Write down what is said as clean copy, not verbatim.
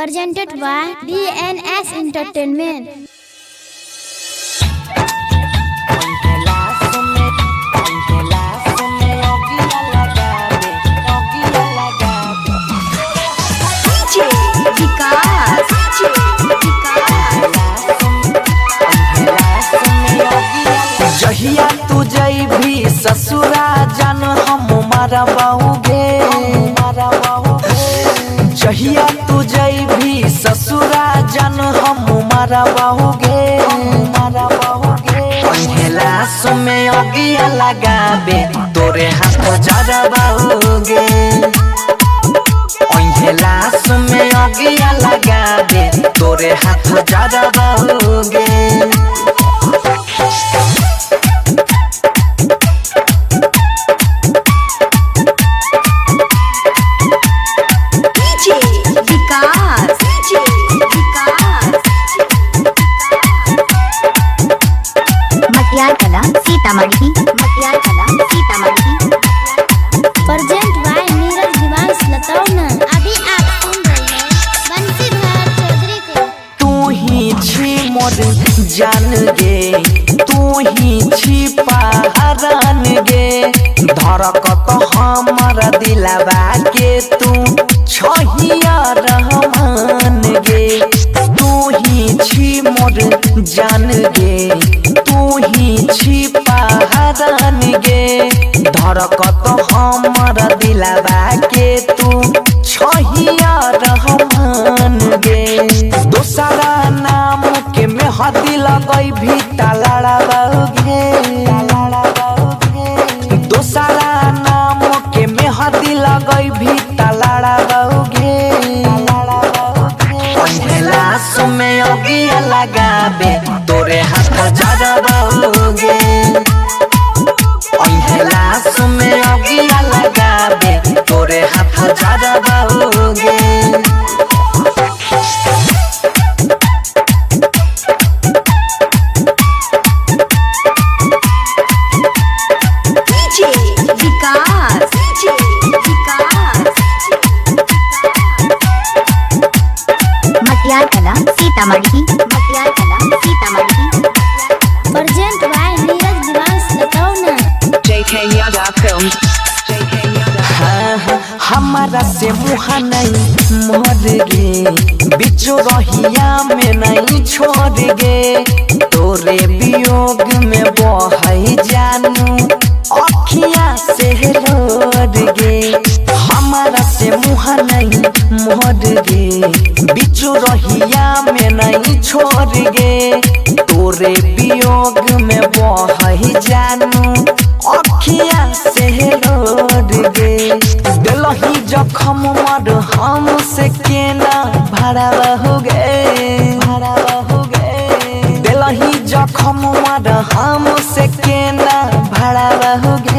presented by DNS Entertainment. जहिया तू जइभी ससुरा जान हम मरवाओगे, जहिया तू जइभी ससुरा जान हम मरवाओगे। पहला समय अगिया लगाबे तोरे हाथ जरवाओगे, पहला समय अगिया लगाबे तोरे हाथ जरवाओगे। Sitamarhi present by Neeraj Diwansh Latauna. अभी आप सुन रहे हैं बंसीधर चौधरी को। तू ही छी मोर जान गे, तू ही छी पहरान गे, धड़कत हमर दिलवा के तू छहिया रहमान गे। तू ही छी मोर जान गे, तू ही छी पहरान गे, धड़कत हमर दिलवा के तू छहिया रहमान गे। दोसरा नाम के मेहदी लगई भी तलड़ाओगे, दोसरा नाम के मेहदी लगई भी तलड़ाओगे। पहला समय अगिया लगाबे तोरे हाथ जरवाओगे, पहला समय अगिया लगाबे तोरे हाथ जरवाओगे। Sitamarhi present by Neeraj Diwansh Latauna. हमारा से मुहा नहीं मोर गे, बिचो रहिया में नहीं छोड़ गे, तोरे वियोग में बहई जानू अखिया से रोड गे। हमारा से मुहा नहीं मोर गे, बिचो रहिया में नहीं छोड़ गे, तोरे वियोग में बहई जानू अखिया से रोड गे। दिलही जखम मर हमसे केना भरवाओगे, दिलही जखम मर हमसे केना भरवाओगे।